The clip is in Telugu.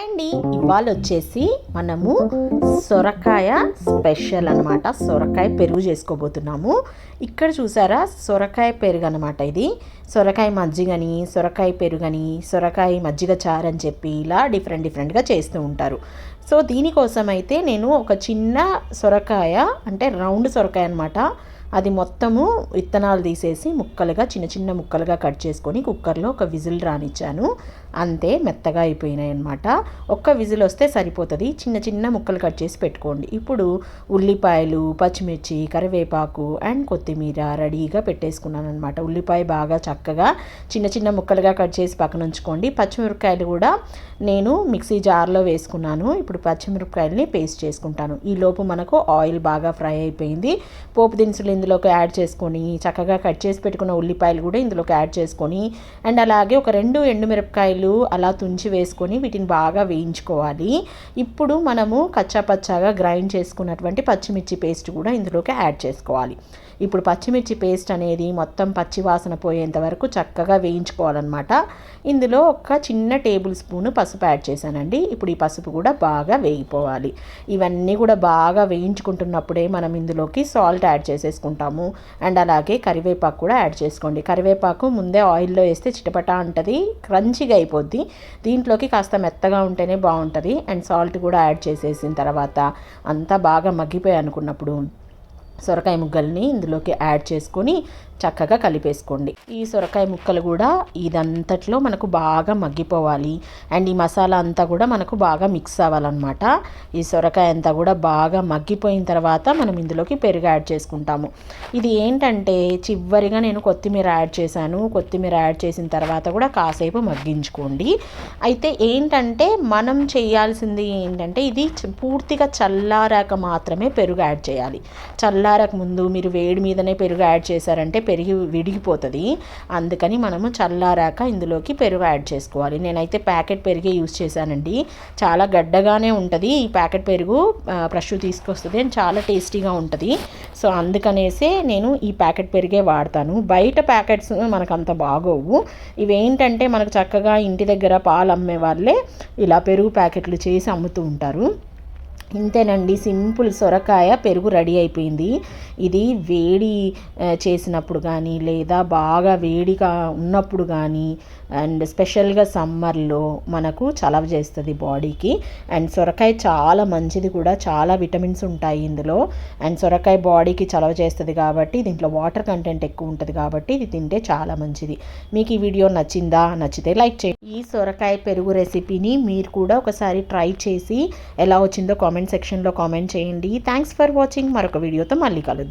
హాయ్ అండి, ఇవాళ వచ్చేసి మనము సొరకాయ స్పెషల్ అనమాట. సొరకాయ పెరుగు చేసుకోబోతున్నాము. ఇక్కడ చూసారా, సొరకాయ పెరుగు అనమాట. ఇది సొరకాయ మజ్జిగని, సొరకాయ పెరుగని, సొరకాయ మజ్జిగ చారు అని చెప్పి ఇలా డిఫరెంట్గా చేస్తూ ఉంటారు. సో దీనికోసం అయితే నేను ఒక చిన్న సొరకాయ, అంటే రౌండ్ సొరకాయ అనమాట, అది మొత్తము విత్తనాలు తీసేసి ముక్కలుగా చిన్న ముక్కలుగా కట్ చేసుకొని కుక్కర్లో ఒక విజిల్ రానిచ్చాను. అంతే, మెత్తగా అయిపోయినాయి అనమాట. ఒక్క విజిల్ వస్తే సరిపోతుంది. చిన్న ముక్కలు కట్ చేసి పెట్టుకోండి. ఇప్పుడు ఉల్లిపాయలు, పచ్చిమిర్చి, కరివేపాకు అండ్ కొత్తిమీర రెడీగా పెట్టేసుకున్నాను అనమాట. ఉల్లిపాయ బాగా చక్కగా చిన్న ముక్కలుగా కట్ చేసి పక్కన ఉంచుకోండి. పచ్చిమిరపకాయలు కూడా నేను మిక్సీ జార్లో వేసుకున్నాను. ఇప్పుడు పచ్చిమిరపకాయలని పేస్ట్ చేసుకుంటాను. ఈలోపు మనకు ఆయిల్ బాగా ఫ్రై అయిపోయింది. పోపు దినుసులు ఇందులోకి యాడ్ చేసుకొని, చక్కగా కట్ చేసి పెట్టుకున్న ఉల్లిపాయలు కూడా ఇందులోకి యాడ్ చేసుకొని, అండ్ అలాగే ఒక 2 ఎండుమిరపకాయలు అలా తుంచి వేసుకొని వీటిని బాగా వేయించుకోవాలి. ఇప్పుడు మనము కచ్చాపచ్చాగా గ్రైండ్ చేసుకున్నటువంటి పచ్చిమిర్చి పేస్ట్ కూడా ఇందులోకి యాడ్ చేసుకోవాలి. ఇప్పుడు పచ్చిమిర్చి పేస్ట్ అనేది మొత్తం పచ్చి వాసన పోయేంత వరకు చక్కగా వేయించుకోవాలన్నమాట. ఇందులో ఒక చిన్న టేబుల్ స్పూన్ పసుపు యాడ్ చేశానండి. ఇప్పుడు ఈ పసుపు కూడా బాగా వేగిపోవాలి. ఇవన్నీ కూడా బాగా వేయించుకుంటున్నప్పుడే మనం ఇందులోకి సాల్ట్ యాడ్ చేసేసుకుంటాము. అండ్ అలాగే కరివేపాకు కూడా యాడ్ చేసుకోండి. కరివేపాకు ముందే ఆయిల్లో వేస్తే చిటపటా అంటది, క్రంచిగా అయిపోద్ది. దీంట్లోకి కాస్త మెత్తగా ఉంటేనే బాగుంటుంది. అండ్ సాల్ట్ కూడా యాడ్ చేసేసిన తర్వాత అంతా బాగా మగ్గిపోయి అనుకున్నప్పుడు సొరకాయ ముక్కల్ని ఇందులోకి యాడ్ చేసుకొని చక్కగా కలిపేసుకోండి. ఈ సొరకాయ ముక్కలు కూడా ఇదంతట్లో మనకు బాగా మగ్గిపోవాలి. అండ్ ఈ మసాలా అంతా కూడా మనకు బాగా మిక్స్ అవ్వాలన్నమాట. ఈ సొరకాయ అంతా కూడా బాగా మగ్గిపోయిన తర్వాత మనం ఇందులోకి పెరుగు యాడ్ చేసుకుంటాము. ఇది ఏంటంటే చివరిగా నేను కొత్తిమీర యాడ్ చేశాను. కొత్తిమీర యాడ్ చేసిన తర్వాత కూడా కాసేపు మగ్గించుకోండి. అయితే ఏంటంటే మనం చేయాల్సింది ఏంటంటే, ఇది పూర్తిగా చల్లారాక మాత్రమే పెరుగు యాడ్ చేయాలి. చల్లారక ముందు మీరు వేడి మీదనే పెరుగు యాడ్ చేశారంటే పెరుగు విడిగిపోతుంది. అందుకని మనము చల్లారాక ఇందులోకి పెరుగు యాడ్ చేసుకోవాలి. నేనైతే ప్యాకెట్ పెరుగే యూజ్ చేశానండి. చాలా గడ్డగానే ఉంటుంది. ఈ ప్యాకెట్ పెరుగు ఫ్రెష్ తీసుకొస్తుంది అండ్ చాలా టేస్టీగా ఉంటుంది. సో అందుకనేసే నేను ఈ ప్యాకెట్ పెరుగే వాడతాను. బయట ప్యాకెట్స్ మనకు అంత బాగోవు. ఇవేంటంటే మనకు చక్కగా ఇంటి దగ్గర పాలు అమ్మే వాళ్ళే ఇలా పెరుగు ప్యాకెట్లు చేసి అమ్ముతూ ఉంటారు. ఇంతేనండి, సింపుల్ సొరకాయ పెరుగు రెడీ అయిపోయింది. ఇది వేడి చేసినప్పుడు కానీ, లేదా బాగా వేడిగా ఉన్నప్పుడు కానీ, అండ్ స్పెషల్గా సమ్మర్లో మనకు చలవ చేస్తుంది బాడీకి. అండ్ సొరకాయ చాలా మంచిది కూడా, చాలా విటమిన్స్ ఉంటాయి ఇందులో. అండ్ సొరకాయ బాడీకి చలవ చేస్తుంది కాబట్టి, దీంట్లో వాటర్ కంటెంట్ ఎక్కువ ఉంటుంది కాబట్టి ఇది తింటే చాలా మంచిది. మీకు ఈ వీడియో నచ్చిందా? నచ్చితే లైక్ చేయండి. ఈ సొరకాయ పెరుగు రెసిపీని మీరు కూడా ఒకసారి ట్రై చేసి ఎలా వచ్చిందో కామెంట్ సెక్షన్లో కామెంట్ చేయండి. Thanks for watching. మరొక వీడియోతో మళ్ళీ కలుద్దాం.